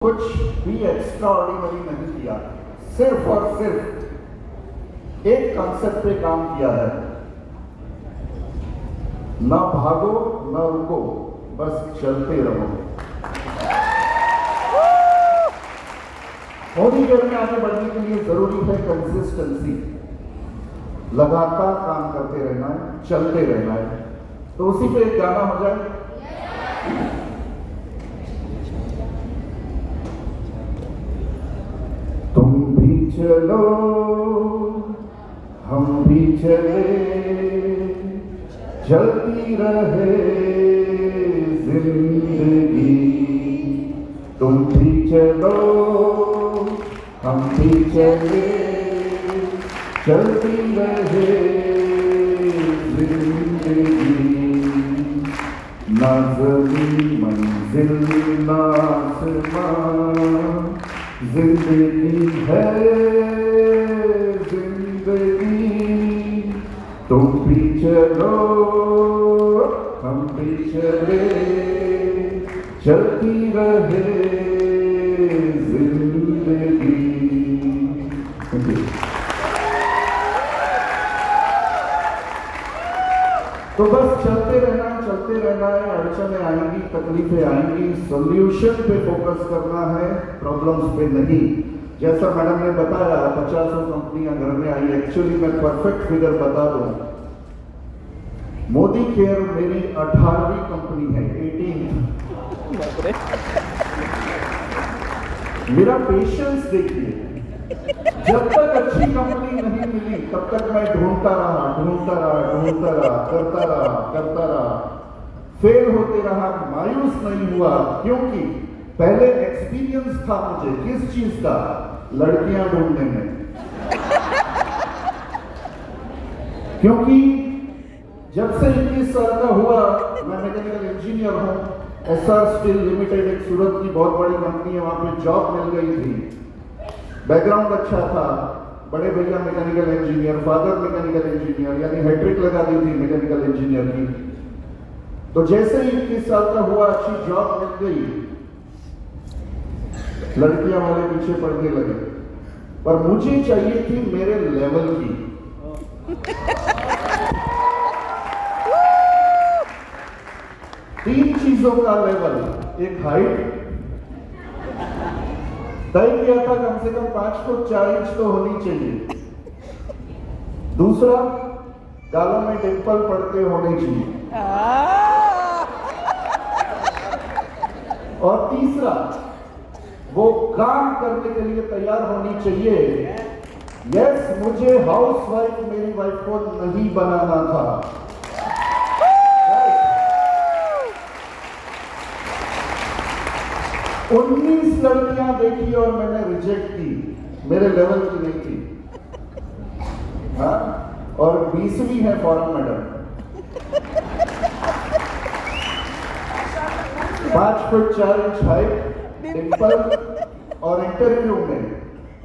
कुछ भी extra ordinary नहीं किया, सिर्फ और सिर्फ एक कॉन्सेप्ट पे काम किया है, ना भागो ना रुको, बस चलते रहो। मोदी केयर में आगे बढ़ने के लिए जरूरी है कंसिस्टेंसी, लगातार काम करते रहना है, चलते रहना है। तो उसी पे एक गाना हो जाए। तुम भी चलो हम भी चले, चलती रहे जिंदगी। तुम भी चलो हम भी चले, चलती रहे जिंदगी। ना ज़मीं मंजिल ना आसमां, जिंदगी है जिंदगी। तुम भी चलो हम भी चले, चलती रहे जिंदगी। तो बस चलते रहना है, अड़चनें आएंगी, तकलीफें आएंगी, सॉल्यूशन पे फोकस करना है, प्रॉब्लम्स पे नहीं। जैसा मैडम ने बताया 50 कंपनियां घर में आई। एक्चुअली मैं परफेक्ट फिगर बता दूं, मोदी केयर मेरी 18वीं कंपनी है, 18th। मेरा पेशेंस देखिए, जब तक अच्छी कंपनी नहीं मिली तब तक मैं ढूंढता रहा, करता रहा, फेल होते रहा, मायूस नहीं हुआ। क्योंकि पहले एक्सपीरियंस था मुझे किस चीज का, लड़कियां ढूंढने में। क्योंकि जब से 21 साल का हुआ, मैं मैकेनिकल इंजीनियर हूं। एसआर स्टील लिमिटेड एक सूरत की बहुत बड़ी कंपनी है, वहां पे जॉब मिल गई थी। बैकग्राउंड अच्छा था, बड़े भैया mechanical engineer, father mechanical engineer, यानी हैट्रिक लगा दी थी मैकेनिकल इंजीनियर की। तो जैसे ही 21 साल का हुआ, अच्छी जॉब मिल गई, लड़कियां वाले पीछे पड़ने लगे। पर मुझे चाहिए थी मेरे लेवल की। तीन चीजों का लेवल, एक हाइट तय किया था, कम से कम 5 फुट 4 इंच तो होनी चाहिए। दूसरा, गालों में डिंपल पड़ते होने चाहिए। और तीसरा, वो काम करने के लिए तैयार होनी चाहिए। यस, मुझे हाउसवाइफ मेरी वाइफ को नहीं बनाना था। 19 लड़कियां देखी और मैंने रिजेक्ट की, मेरे लेवल की नहीं थी। हाँ, और 20वीं है foreign madam. 5 foot 4 inch height, Dimple. और इंटरव्यू में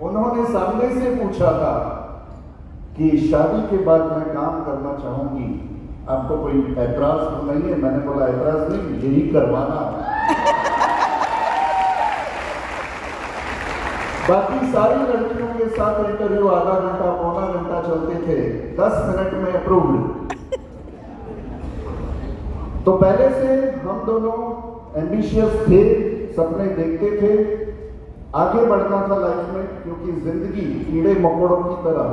उन्होंने सामने से पूछा था कि शादी के बाद मैं काम करना चाहूंगी, आपको कोई ऐतराज तो नहीं है? मैंने बोला ऐतराज नहीं, यही करवाना। बाकी सारी लड़कियों के साथ इंटरव्यू आधा घंटा पौना घंटा चलते थे, 10 मिनट में अप्रूव्ड। तो पहले से हम दोनों एम्बिशियस थे, सपने देखते थे, आगे बढ़ना था लाइफ में। क्योंकि जिंदगी कीड़े मकोड़ों की तरह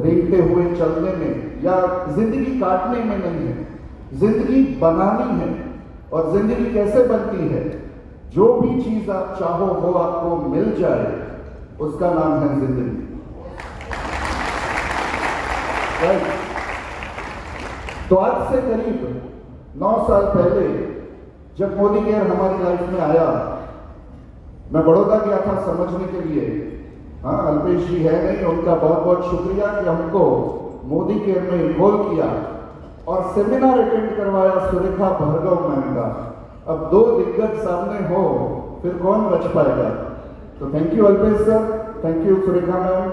रेंगते हुए चलने में या जिंदगी काटने में नहीं है, जिंदगी बनानी है। और जिंदगी कैसे बनती है? जो भी चीज आप चाहो वो आपको मिल जाए, उसका नाम है जिंदगी। राइट? तो आज से करीब 9 साल पहले जब मोदी केयर हमारी लाइफ में आया, मैं बड़ौदा गया था समझने के लिए। हाँ, अल्पेश जी है नहीं, उनका बहुत बहुत शुक्रिया कि हमको मोदी केयर में इन्वॉल्व किया और सेमिनार अटेंड करवाया सुरेखा भार्गव मैम का। अब 2 दिग्गज सामने हो, फिर कौन बच पाएगा? तो thank you Alpesh sir, thank you Surekha ma'am,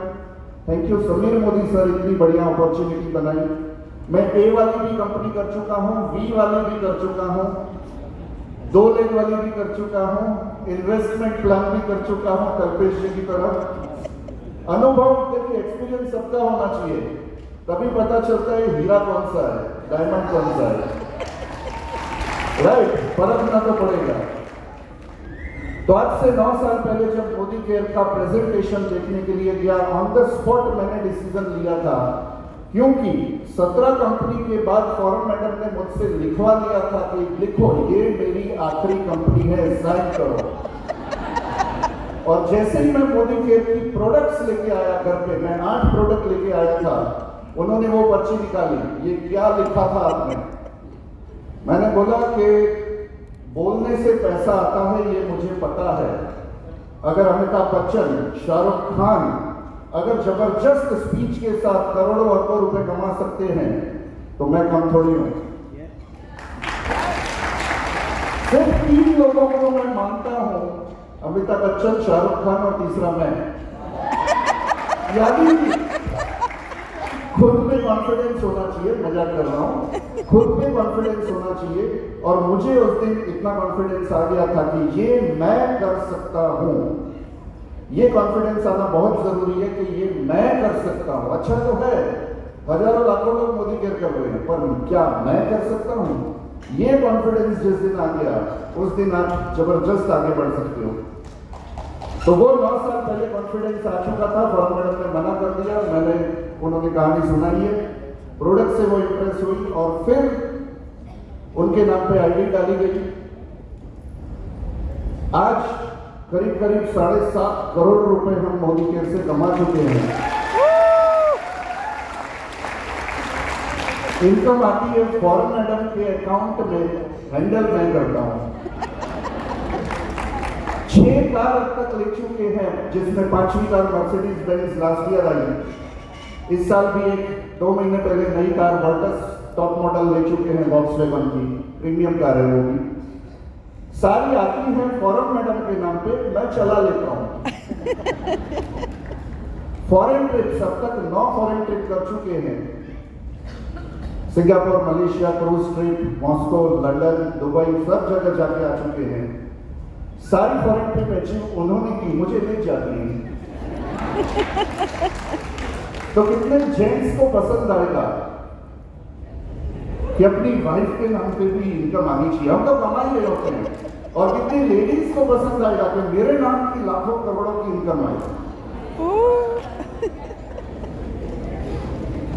thank you Sameer Modi sir, इतनी बढ़िया अपॉर्चुनिटी बनाई। मैं ए वाली भी कंपनी कर चुका हूँ, बी वाली भी कर चुका हूँ, 2 लेग वाली भी कर चुका हूँ, इन्वेस्टमेंट प्लान भी कर चुका हूं कल्पेश जी की तरह। अनुभव, देखिए एक्सपीरियंस सबका होना चाहिए, तभी पता चलता है हीरा कौन सा है, डायमंड कौन सा है, राइट? परखना तो पड़ेगा। तो आज से 9 साल पहले जब मोदी केयर का प्रेजेंटेशन देखने के लिए गया, ऑन द स्पॉट मैंने डिसीजन लिया था, क्योंकि 17 कंपनी के बाद फॉरेन मैडम ने मुझसे लिखवा लिया था कि लिखो ये मेरी आखिरी कंपनी है, साइन करो। और जैसे ही मैं मोदी केयर की प्रोडक्ट्स लेके आया घर पे, मैं 8 प्रोडक्ट लेके आया था, उन्होंने वो पर्ची निकाली, ये क्या लिखा था आपने? मैंने बोला कि बोलने से पैसा आता है ये मुझे पता है, अगर अमिताभ बच्चन, शाहरुख खान अगर जबरदस्त स्पीच के साथ करोड़ों अरबों रुपए कमा सकते हैं तो मैं कम थोड़ी हूं। सिर्फ 3 लोगों को मैं मानता हूं, अमिताभ बच्चन, शाहरुख खान और तीसरा मैं। यानी खुद पे कॉन्फिडेंस होना चाहिए, मजाक कर रहा हूं, खुद पे कॉन्फिडेंस होना चाहिए। और मुझे उस दिन इतना कॉन्फिडेंस आ गया था कि ये मैं कर सकता हूं। ये कॉन्फिडेंस आना बहुत जरूरी है कि ये मैं कर सकता हूं। अच्छा तो है, हजारों लाखों लोग मोदी केयर कर रहे हैं, पर क्या मैं कर सकता हूं? ये कॉन्फिडेंस जिस दिन आ गया, उस दिन आप जबरदस्त आगे बढ़ सकते हो। तो वो 9 साल पहले कॉन्फिडेंस आ चुका था। फॉरेन मैडम ने मना कर दिया, मैंने उन्होंने कहानी सुनाई है, प्रोडक्ट से वो इंप्रेस हुई और फिर उनके नाम पे आईडी डाली गई। आज करीब करीब 7.5 करोड़ रुपए हम मोदी केयर से कमा चुके हैं। इनकम आती है फॉरेन मैडम के अकाउंट में, हैंडल मैं करता हूं। 6 कार अब तक ले चुके हैं, जिसमें 5वीं car Mercedes Benz last year आई। इस साल भी 2 महीने पहले नई कार वर्टस टॉप मॉडल ले चुके हैं, वॉक्सवैगन की प्रीमियम कार है वो भी। सारी आती है फॉरेन मैडम के नाम पे, मैं चला लेता हूं। फॉरेन ट्रिप्स अब तक 9 फॉरेन ट्रिप कर चुके हैं, Singapore, Malaysia, cruise trip, Moscow, London, Dubai, सब जगह जाके आ चुके हैं। सारी फॉरेन ट्रिप अचीव उन्होंने की, मुझे ले जाती है। तो कितने जेंट्स को पसंद आएगा कि अपनी वाइफ के नाम पे भी इनकम आनी चाहिए? हम तो कमा ही रहे होते हैं। और कितनी लेडीज को पसंद आएगा कि मेरे नाम की लाखों करोड़ों की इनकम आए?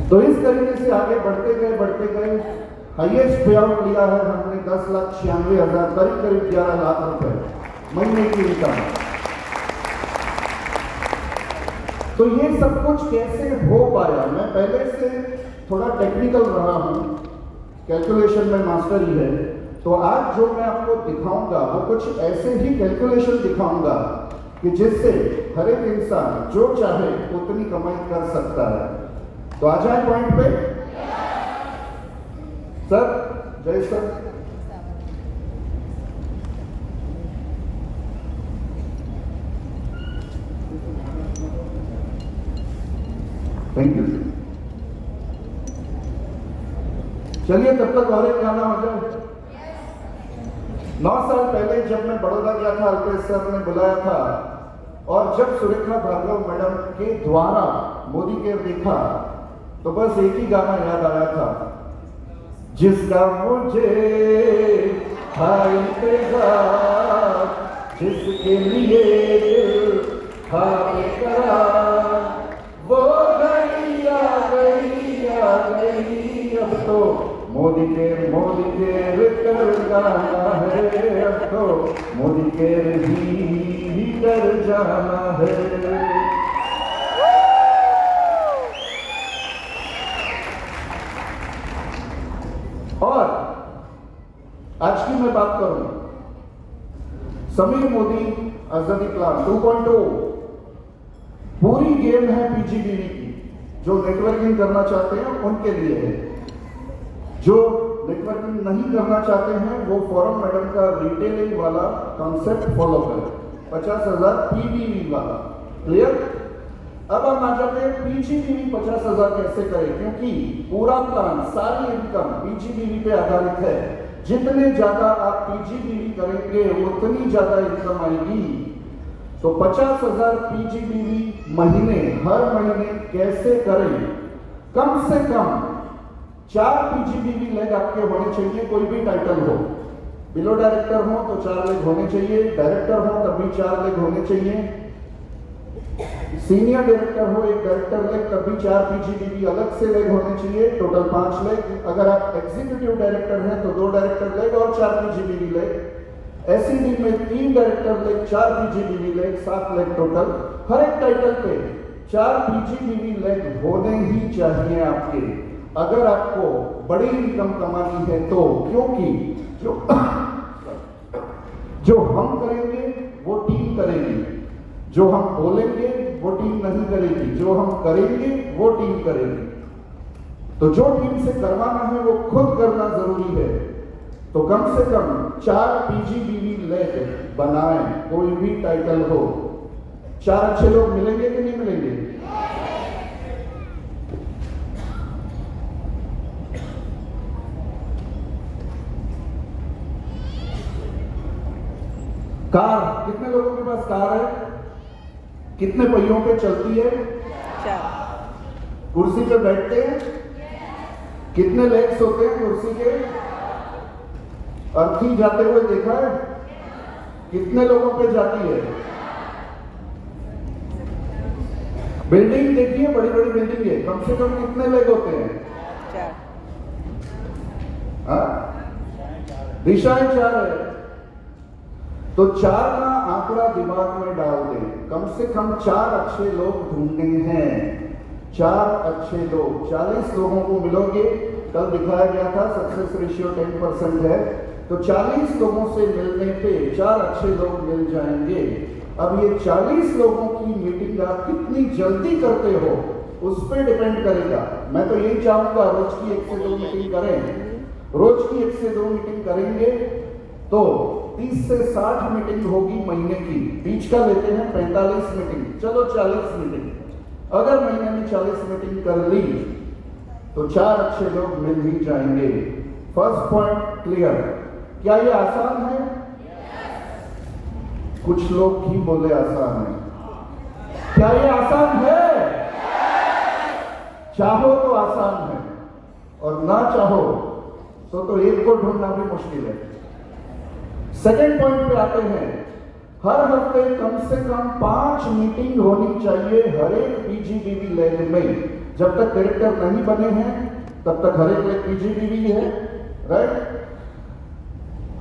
तो इस तरीके से आगे बढ़ते गए हाईएस्ट पे आउट लिया है हमने 10,96,000, करीब 11 लाख रुपए महीने की इनकम। तो ये सब कुछ कैसे हो पाया? मैं पहले से थोड़ा टेक्निकल रहा हूं, कैलकुलेशन में मास्टर ही है। तो आज जो मैं आपको दिखाऊंगा वो कुछ ऐसे ही कैलकुलेशन दिखाऊंगा कि जिससे हर एक इंसान जो चाहे उतनी कमाई कर सकता है। तो आ जाए पॉइंट पे। सर, जय सर। Thank you. चलिए तब तक और एक गाना हो जाए। 9 साल पहले जब मैं बड़ौदा गया था, अल्पेश सर ने बुलाया था, और जब सुरेखा भार्गव मैडम के द्वारा मोदी केयर देखा तो बस एक ही गाना याद आया था, जिसका मुझे था इंतजार, जिसके लिए दिल था बेकरार, वो घड़ी आ गई, अब तो मोदी केयर कर जाना है, अब तो मोदी केयर ही कर जाना है। और आज की मैं बात करूं, समीर मोदी आजादी प्लान 2.0 पूरी गेम है पीजीबीवी की। जो नेटवर्किंग करना चाहते हैं उनके लिए है, जो नेटवर्किंग नहीं करना चाहते हैं वो फॉरेन मैडम का रिटेलिंग वाला कॉन्सेप्ट फॉलो करें, 50,000 पीबीवी वाला। क्लियर? अब हम आ जाते हैं पीजीबीवी 50,000 कैसे करें, क्योंकि पूरा प्लान, सारी इनकम पीजीबीवी पे आधारित है। जितने ज्यादा आप पीजीबीवी करेंगे उतनी ज्यादा इनकम आएगी। तो 50,000 पीजीबीवी महीने, हर महीने कैसे करें? कम से कम 4 पीजीबीवी लेग आपके होने चाहिए, कोई भी टाइटल हो। बिलो डायरेक्टर हो तो 4 लेग होने चाहिए, डायरेक्टर हो तब भी 4 लेग होने चाहिए, सीनियर डायरेक्टर हो, एक डायरेक्टर लेग तब भी 4 पीजीबीवी अलग से लेग होने चाहिए, टोटल 5 लेग। अगर आप एग्जीक्यूटिव डायरेक्टर हैं तो 2 डायरेक्टर लेग और 4 पीजीबीवी लेग। एसईडी में 3 डायरेक्टर लेग, 4 पीजीबीवी लेग, 7 लेग टोटल। हर एक टाइटल पे 4 पीजीबीवी लेग होने ही चाहिए आपके, अगर आपको बड़ी इनकम कमानी है तो। क्योंकि जो हम करेंगे वो टीम करेगी, जो हम बोलेंगे वो टीम नहीं करेगी, जो हम करेंगे वो टीम करेगी। तो जो टीम से करवाना है वो खुद करना जरूरी है। तो कम से कम 4 पीजीबीवी लेग बनाएं, कोई भी टाइटल हो। 4 अच्छे लोग मिलेंगे कि नहीं मिलेंगे? कार, कितने लोगों के पास कार है? कितने पहियों पे चलती है? 4। कुर्सी पे बैठते हैं? कितने लेग्स होते हैं कुर्सी के? अर्थी जाते हुए देखा है? कितने लोगों पे जाती है? बिल्डिंग देखिए, बड़ी बड़ी बिल्डिंग है, कम से कम कितने लेग होते हैं? 4। दिशाएं 4 है। तो 4 का आंकड़ा दिमाग में डाल दें। कम से कम 4 अच्छे लोग ढूंढने हैं, 4 अच्छे लोग। 40 लोगों को मिलोगे, कल दिखाया गया था सक्सेस रेशियो 10% है, तो 40 लोगों से मिलने पे 4 अच्छे लोग मिल जाएंगे। अब ये 40 लोगों की मीटिंग आप कितनी जल्दी करते हो उस पर डिपेंड करेगा। मैं तो यही चाहूंगा रोज की 1 से 2 मीटिंग करें। रोज की 1 से 2 मीटिंग करेंगे तो 30 से 60 मीटिंग होगी महीने की। बीच का लेते हैं 45 मीटिंग, चलो 40 मीटिंग। अगर महीने में 40 मीटिंग कर ली तो 4 अच्छे लोग मिल ही जाएंगे। First point clear. क्या ये आसान है? कुछ लोग ही बोले आसान है। क्या ये आसान है? चाहो तो आसान है और ना चाहो तो एक को ढूंढना भी मुश्किल है। सेकेंड पॉइंट पे आते हैं। हर हफ्ते कम से कम 5 मीटिंग होनी चाहिए हर एक पीजीबीवी लेग में। जब तक डायरेक्टर नहीं बने हैं तब तक हर एक लेग पीजीबीवी है, राइट?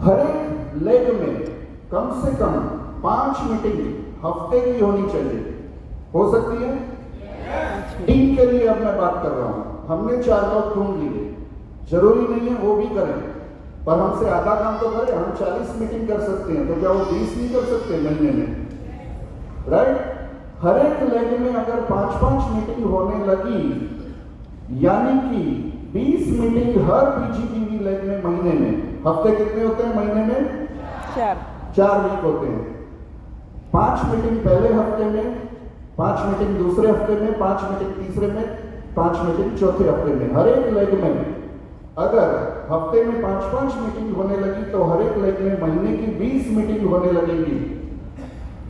हर एक लेग में कम से कम 5 मीटिंग हफ्ते की होनी चाहिए। हो सकती है? टीम के लिए अब मैं बात कर रहा हूं। हमने 4 लोग ढूंढ लिए, जरूरी नहीं है वो भी करें, पर हमसे आधा काम तो करें। हम 40 मीटिंग कर सकते हैं, तो क्या वो 20 नहीं कर सकते महीने में? राइट? हर एक लेग में अगर 5-5 मीटिंग होने लगी, यानी कि 20 मीटिंग हर पीजीबीवी लेग में महीने में। हफ्ते कितने होते हैं महीने में? 4 वीक होते हैं। 5 मीटिंग पहले हफ्ते में, 5 मीटिंग दूसरे हफ्ते में, 5 मीटिंग तीसरे में, 5 मीटिंग चौथे हफ्ते में। हर एक लेग में अगर हफ्ते में 5-5 मीटिंग होने लगी तो हर एक लेग में महीने की 20 मीटिंग होने लगेगी।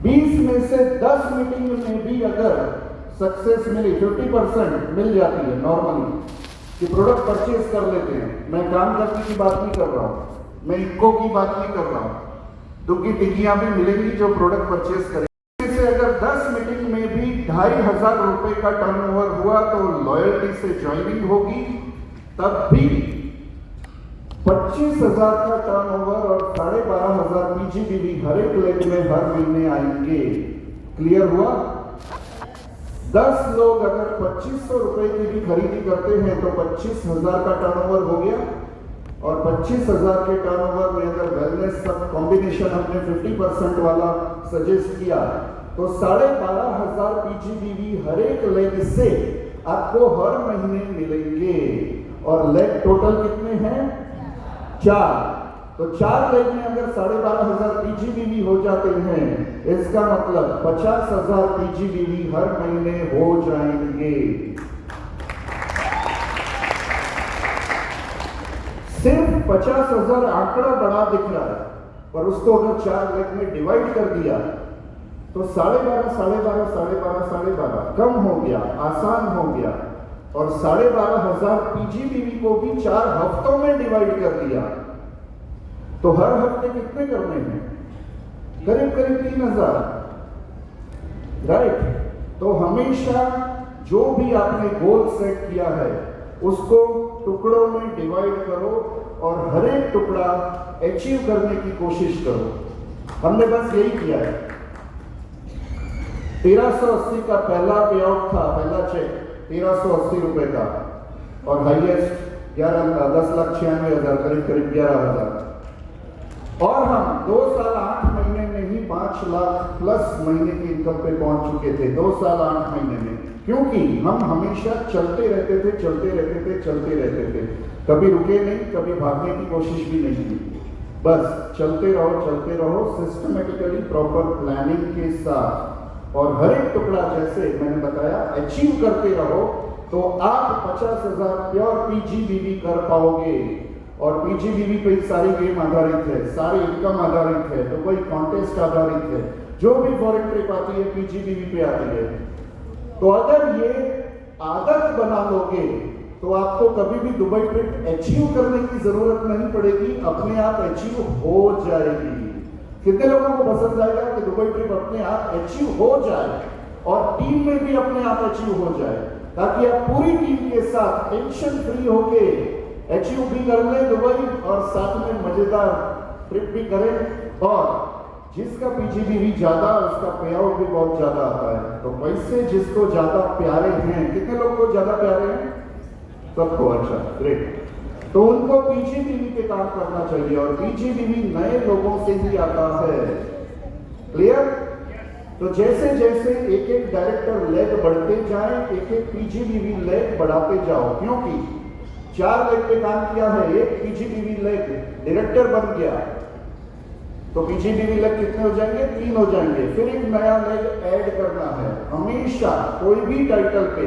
20 में से 10 मीटिंग में भी अगर सक्सेस मिली, 50% मिल जाती है नॉर्मली, कि प्रोडक्ट परचेज कर लेते हैं। मैं काम करने की बात नहीं कर रहा हूं, मैं इको की बात नहीं कर रहा हूं। दुग्गी टिक्कियां भी मिलेंगी जो प्रोडक्ट परचेज करेंगे। से अगर 10 मीटिंग में भी 2,500 रुपए का टर्नओवर हुआ तो लॉयल्टी से ज्वाइनिंग होगी, तब भी 25,000 का टर्नओवर और 12,500 पीजीबीवी हर एक लेग में हर महीने आएंगे। क्लियर हुआ? 10 लोग अगर 2,500 रुपए की भी खरीदी करते हैं तो 25,000 का टर्नओवर हो गया। और 25,000 के टर्नओवर में अगर वेलनेस सब कॉम्बिनेशन हमने 50% वाला सजेस्ट किया तो 12,500 पीजीबीवी हर एक लेग से आपको हर महीने मिलेंगे। और लेग टोटल कितने हैं? 4। तो 4 लेग में अगर 12,500 पीजीबीवी हो जाते हैं, इसका मतलब 50,000 पीजीबीवी हर महीने हो जाएंगे। सिर्फ 50,000 आंकड़ा बड़ा दिख रहा है, पर उसको अगर 4 लाख में डिवाइड कर दिया तो 12.5, 12.5, 12.5, 12.5 कम हो गया, आसान हो गया। और 12,500 पीजीबीवी को भी 4 हफ्तों में डिवाइड कर दिया तो हर हफ्ते कितने करने हैं? करीब करीब 3,000, राइट। तो हमेशा जो भी आपने गोल सेट किया है उसको टुकड़ों में डिवाइड करो और हर एक टुकड़ा अचीव करने की कोशिश करो। हमने बस यही किया है। 1380 का पहला पे-आउट था, पहला चेक 1380 रुपए का, और हाईएस्ट 10,96,000, करीब करीब 11,000। और हम 2 साल 8 महीने में ही 5 लाख प्लस महीने की इनकम पे पहुंच चुके थे, 2 साल 8 महीने में, क्योंकि हम हमेशा चलते रहते थे, चलते रहते थे, चलते रहते थे, कभी रुके नहीं, कभी भागने की कोशिश भी नहीं की। बस चलते रहो सिस्टमेटिकली, प्रॉपर प्लानिंग के साथ, और हर एक टुकड़ा जैसे मैंने बताया अचीव करते रहो तो आप 50,000 प्योर पीजीबीवी कर पाओगे। और पीजीबीवी पे सारी गेम आधारित है, सारी इनकम आधारित है, तो कोई कॉन्टेस्ट आधारित है, जो भी फॉरेन ट्रिप आती है पीजीबीवी पे आती है। तो अगर ये आदत बना लोगे तो आपको कभी भी दुबई ट्रिप अचीव करने की जरूरत नहीं पड़ेगी, अपने आप अचीव हो जाएगी। कितने लोगों को पसंद आएगा कि दुबई ट्रिप अपने आप अचीव हो जाए और टीम में भी अपने आप अचीव हो जाए, ताकि आप पूरी टीम के साथ टेंशन फ्री होके अचीव भी कर ले दुबई और साथ में मजेदार ट्रिप भी करें। और जिसका पीजीबीवी ज्यादा उसका पे आउट भी बहुत ज्यादा आता है। तो पैसे जिसको ज्यादा प्यारे हैं, कितने लोग को ज्यादा प्यारे हैं? सबको। अच्छा, ग्रेट। तो उनको पीजीबीवी पे काम करना चाहिए, और पीजीबीवी नए लोगों से ही आता है। क्लियर? तो जैसे जैसे एक एक डायरेक्टर लेग बढ़ते जाएं, एक एक पीजीबीवी लेग बढ़ाते जाओ, क्योंकि 4 लेग पे काम किया है, एक पीजीबीवी लेग डायरेक्टर बन गया तो पीजीबीवी लेग कितने हो जाएंगे? 3 हो जाएंगे। फिर एक नया लेग ऐड करना है। हमेशा कोई भी टाइटल पे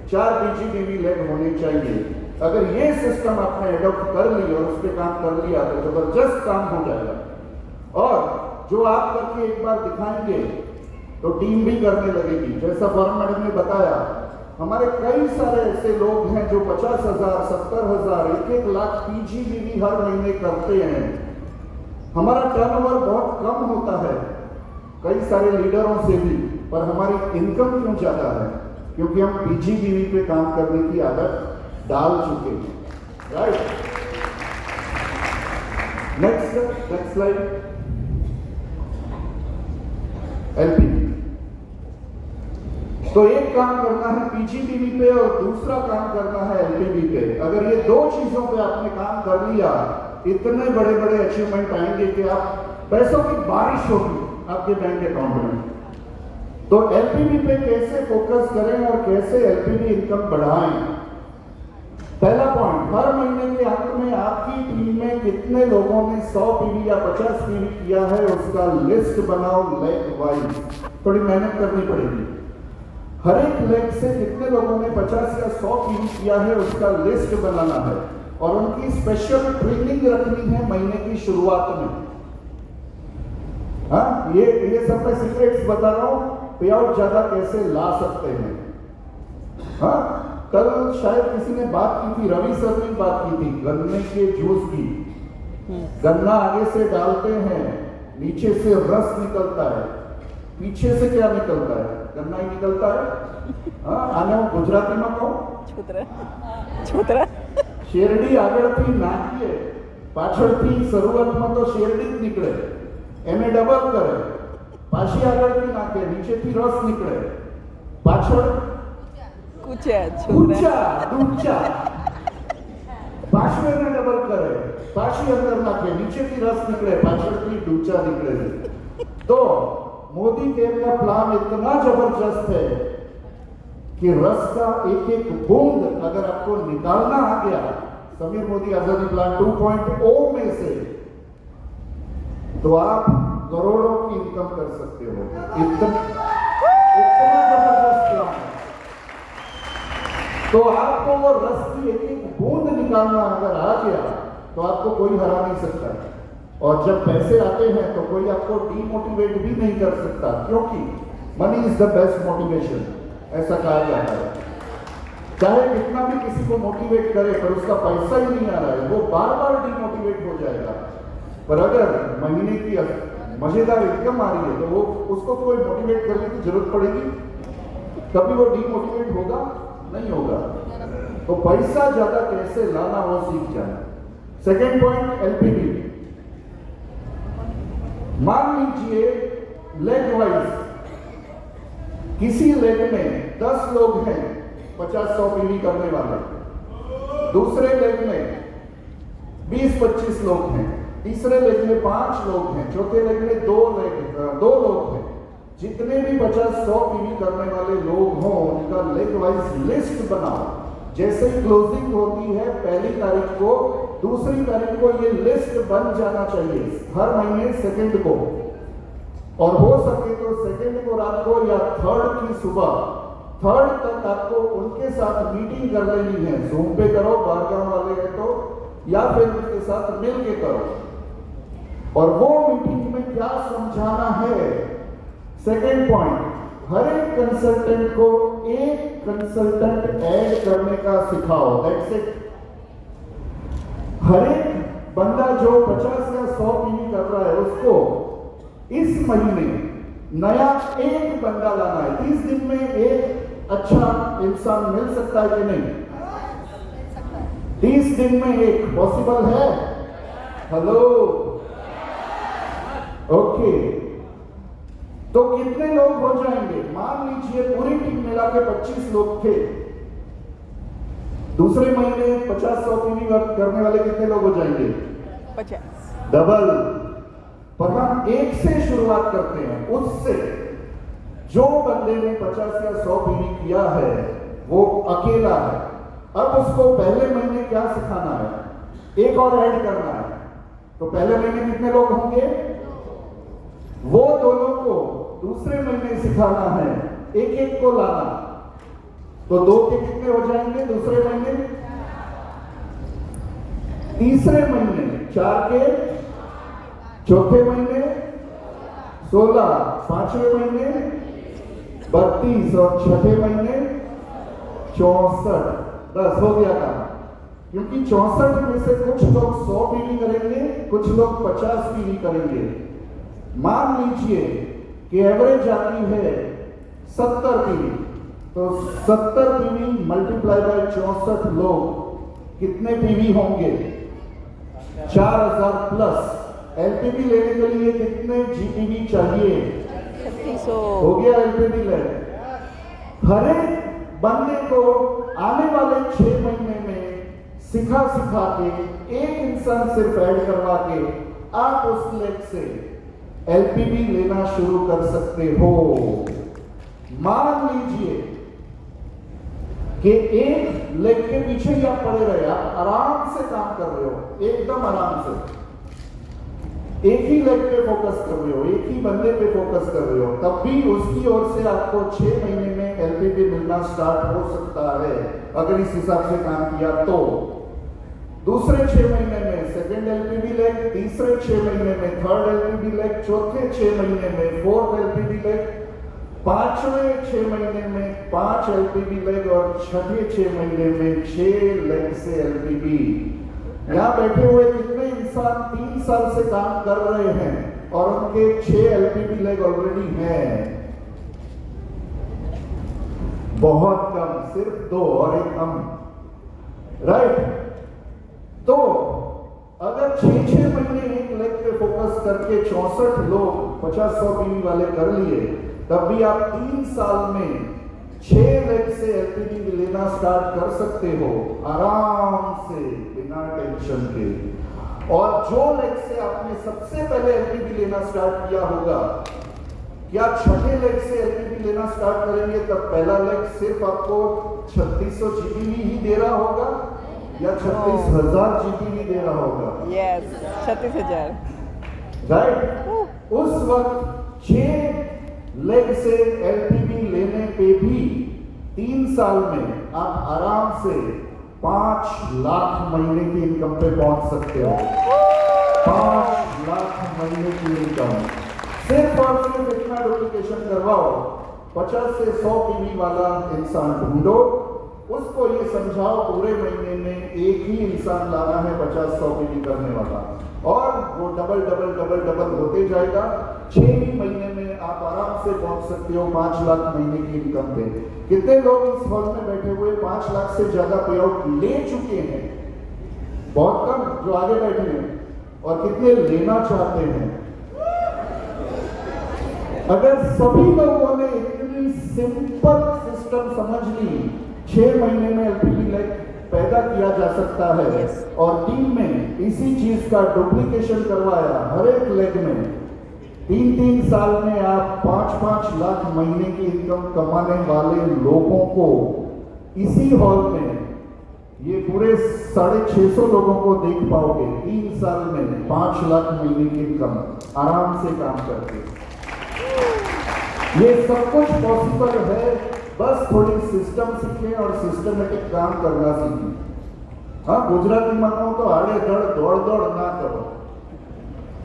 4 पीजीबीवी लेग होने चाहिए। अगर ये सिस्टम आपने एडॉप्ट कर ली और उस पर काम कर लिया तो जबरदस्त काम हो जाएगा। और जो आप करके एक बार दिखाएंगे तो टीम भी करने लगेगी। जैसा फॉर्म मैडम ने बताया, हमारे कई सारे ऐसे लोग हैं जो 50,000, 70,000, 1-1 लाख पीजीबीवी हर महीने करते हैं। हमारा टर्नओवर बहुत कम होता है कई सारे लीडरों से भी, पर हमारी इनकम क्यों ज्यादा है? क्योंकि हम पीजीबीवी पे काम करने की आदत डाल चुके हैं, राइट। Next slide. एलपीवी। तो एक काम करना है पीजीबीवी पे और दूसरा काम करना है एलपीवी पे। अगर ये 2 चीजों पे आपने काम कर लिया, इतने बड़े बड़े अचीवमेंट आएंगे कि आप पैसों की बारिश होगी आपके बैंक अकाउंट में। तो एलपीवी पे कैसे फोकस करें और कैसे एलपीवी इनकम बढ़ाएं? पहला पॉइंट, हर महीने के अंत में आपकी टीम में कितने लोगों ने 100 पीवी या 50 पीवी किया है उसका लिस्ट बनाओ लेग वाइज। थोड़ी मेहनत करनी पड़ेगी। हर एक लेग से कितने लोगों ने 50 या 100 पीवी किया है उसका लिस्ट बनाना है, और उनकी स्पेशल ट्रेनिंग रखनी है महीने की शुरुआत में। हाँ, ये सब मैं सीक्रेट्स बता रहा हूं, पे आउट ज्यादा कैसे ला सकते हैं। हाँ, कल शायद किसी ने बात की थी, रवि सर ने बात की थी गन्ने के जूस की। गन्ना आगे से डालते हैं, नीचे से रस निकलता है, पीछे से क्या निकलता है? गन्ना ही निकलता है। हाँ, आने वो गुजराती में कहूं, छूतरा શેરડી આગળથી નાખીએ, પાછળથી શરૂઆતમાં તો શેરડી જ નીકળે, એને ડબલ કરે, પાછી આગળથી નાખે, નીચેથી રસ નીકળે, પાછળ કૂચા ડૂચા, પાછું એને ડબલ કરે, પાછી અંદર નાખે, નીચેથી રસ નીકળે, પાછળથી ડૂચા निकले। तो मोदी केयर का प्लान इतना जबरदस्त है कि रस का एक एक बूंद अगर आपको निकालना आ गया समीर मोदी आजादी प्लान 2.0 में से, तो आप करोड़ों की इनकम कर सकते हो। इतना जबरदस्त प्लान है। तो आपको वो रस की एक एक बूंद निकालना अगर आ गया तो आपको कोई हरा नहीं सकता। और जब पैसे आते हैं तो कोई आपको डीमोटिवेट भी नहीं कर सकता, क्योंकि money is the best motivation, ऐसा कहा जाता है। चाहे कितना भी किसी को मोटिवेट करे, पर उसका पैसा ही नहीं आ रहा है, वो बार बार डीमोटिवेट हो जाएगा। पर अगर महीने की मजेदार इनकम आ रही है तो वो उसको कोई मोटिवेट करने की जरूरत पड़ेगी, कभी वो डीमोटिवेट होगा नहीं होगा। तो पैसा ज्यादा कैसे लाना वो सीख जाए। Second point, LPV. मान लीजिए लेग वाइज किसी लेग में 10 लोग हैं 50-100 पीवी करने वाले, दूसरे लेग में 20-25 लोग हैं, तीसरे लेग में 5 लोग हैं, चौथे लेग में 2 लोग हैं। जितने भी 50-100 पीवी करने वाले लोग हों उनका लेग वाइज लिस्ट बनाओ। जैसे ही क्लोजिंग होती है पहली तारीख को, दूसरी तारीख को ये लिस्ट बन जाना चाहिए हर महीने सेकंड को, और हो सके तो सेकंड को रात को या थर्ड की सुबह, थर्ड तक आपको उनके साथ मीटिंग कर लेनी है। जूम पे करो, बारगाम वाले हैं तो, या फिर उनके साथ मिल के करो। और वो मीटिंग में क्या समझाना है। सेकेंड पॉइंट, हर एक कंसल्टेंट को एक कंसल्टेंट ऐड करने का सिखाओ, दैट्स इट। हर एक बंदा जो 50 या 100 पीवी कर रहा है उसको इस महीने नया एक बंदा लाना है। 30 दिन में एक अच्छा इंसान मिल सकता है कि नहीं? 30 दिन में एक पॉसिबल है? Hello, okay. तो कितने लोग हो जाएंगे? मान लीजिए पूरी टीम मिला के 25 लोग थे, दूसरे महीने 50-100 पीवी करने वाले कितने लोग हो जाएंगे? 50। डबल। पर हम एक से शुरुआत करते हैं, उससे जो बंदे ने 50 या 100 पीवी किया है वो अकेला है। अब उसको पहले महीने क्या सिखाना है? एक और ऐड करना है। तो पहले महीने कितने लोग होंगे? वो दोनों को दूसरे महीने सिखाना है, एक एक को लाना। तो 2 के कितने हो जाएंगे दूसरे महीने? तीसरे महीने 4 के, चौथे महीने 16, पांचवें महीने 32 और छठे महीने 64। 10 हो गया काम। क्योंकि 64 में से कुछ लोग 100 पीवी करेंगे, कुछ लोग 50 पीवी करेंगे। मान लीजिए कि एवरेज आती है 70 पीवी, तो 70 पीवी मल्टीप्लाई बाय 64 लोग कितने पीवी होंगे? 4000 प्लस। एलपीवी लेने के लिए कितने जीपीवी चाहिए? 3600 हो गया एलपीवी ले। हर एक बंदे को आने वाले 6 महीने में सिखा के एक इंसान सिर्फ ऐड करवा के आप उस लेग से एलपीवी लेना शुरू कर सकते हो। मान लीजिए कि एक लेग के पीछे ही आप पड़े रहे, आप आराम से काम कर रहे हो, एकदम आराम से एक ही लेग पे फोकस कर रहे हो, एक ही बंदे पे फोकस कर रहे हो, तब भी उसकी ओर से आपको 6 महीने में एलपीवी मिलना स्टार्ट हो सकता है अगर इस हिसाब से काम किया तो। दूसरे 6 महीने में सेकेंड एलपीवी लेग, तीसरे 6 महीने में थर्ड एलपीवी लेग, चौथे 6 महीने में फोर्थ एलपीवी लेग, पांचवें 6 महीने में 5 एलपीवी लेग और छठे 6 महीने में 6 लेग से एलपीवी। यहां बैठे हुए कितने इंसान 3 साल से काम कर रहे हैं और उनके 6 एलपीवी लेग ऑलरेडी हैं? बहुत कम, सिर्फ 2 और एक हम, राइट। तो अगर 6-6 महीने एक लेग पे फोकस करके 64 लोग 50-100 पीवी वाले कर लिए, तब भी आप 3 साल में 6 लेग से एलपीवी लेना स्टार्ट कर सकते हो आराम से, बिना टेंशन के। और जो लेग से आपने सबसे पहले एलपीवी लेना स्टार्ट किया होगा, क्या छठे लेग से एलपीवी लेना स्टार्ट करेंगे तब पहला लेग सिर्फ आपको 3600 जीपीवी ही दे रहा होगा या 36,000 जीपीवी दे रहा होगा? यस, 36,000। राइट। उस वक्त 6 लेग से एलपीवी लेने पे भी 3 साल में आप आराम से 5 लाख महीने की इनकम पे पहुंच सकते हो। 5 लाख महीने की इनकम, सिर्फ और सिर्फ इतना डुप्लीकेशन करवाओ। 50 से 100 पीवी वाला इंसान ढूंढो, उसको ये समझाओ पूरे महीने में एक ही इंसान लाना है 50-100 पीवी करने वाला, और वो डबल डबल डबल डबल होते जाएगा। 6 ही महीने में आप आराम से पहुंच सकते हो 5 लाख महीने की इनकम पे। कितने लोग इस हॉल में बैठे हुए 5 लाख से ज्यादा पे आउट ले चुके हैं? बहुत कम जो आगे बैठे हैं। और कितने लेना चाहते हैं? अगर सभी लोगों ने इतनी सिंपल सिस्टम समझ ली, 6 महीने में एलपीवी लाइक पैदा किया जा सकता है। Yes. और टीम में इसी चीज का डुप्लीकेशन करवाया हर एक लेग में, 3-3 साल में आप 5-5 लाख महीने की इनकम कमाने वाले लोगों को इसी हॉल में, ये पूरे 650 लोगों को देख पाओगे 3 साल में 5 लाख महीने की इनकम आराम से काम करके। ये सब कुछ पॉसिबल है, बस थोड़ी सिस्टम सीखें और सिस्टमेटिक काम करना सीखें। हाँ, गुजराती में कहूं तो आड़े धड़ दौड़ दौड़ ना करो।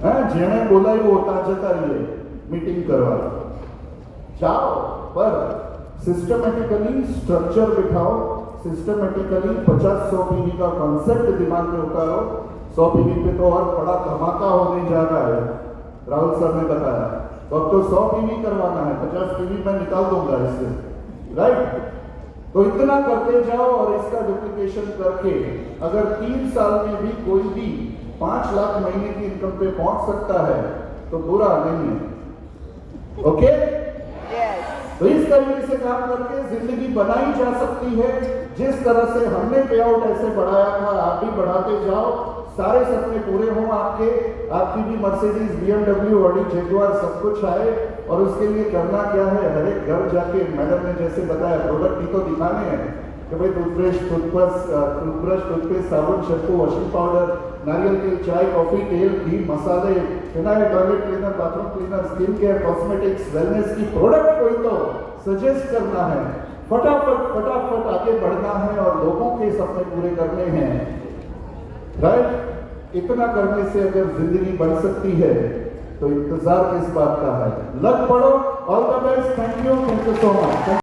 हाँ, जेने बोलाયું होता जता रहिए मीटिंग करवा जाओ, पर सिस्टमेटिकली स्ट्रक्चर बिठाओ, सिस्टमेटिकली 50-100 पीवी का कॉन्सेप्ट दिमाग में उतारो। 100 पीवी पे तो और बड़ा धमाका होने जा रहा है, राहुल सर ने बताया। तो अब तो 100 पीवी करवाना है, 50 पीवी मैं निकाल दूंगा इससे, राइट? तो इतना करते जाओ और इसका डुप्लीकेशन करके अगर 3 साल में भी कोई भी 5 लाख महीने की इनकम पे पहुंच सकता है तो बुरा नहीं है। ओके? Yes. तो इस तरीके से काम करके जिंदगी बनाई जा सकती है। जिस तरह से हमने पे आउट ऐसे बढ़ाया था, आप भी बढ़ाते जाओ, सारे सपने पूरे हों आपके। आपकी भी मर्सिडीज, बीएमडब्ल्यू, ऑडी, जगुआर सब कुछ आए। और उसके लिए करना क्या है, हर एक घर जाके मैडम ने जैसे बताया प्रोडक्ट ही तो दिखाने हैं कि भाई टूथब्रश, टूथपेस्ट, साबुन, शैम्पू, वॉशिंग पाउडर, नारियल तेल, चाय, कॉफी, तेल, घी, मसाले, phenyl, toilet cleaner, bathroom cleaner, skin care, cosmetics, wellness की प्रोडक्ट कोई तो सजेस्ट करना है। फटाफट आगे बढ़ना है और लोगों के सपने पूरे करने हैं, राइट? इतना करने से अगर जिंदगी बन सकती है तो इंतजार किस बात का है? लग पड़ो। All the best. Thank you so much.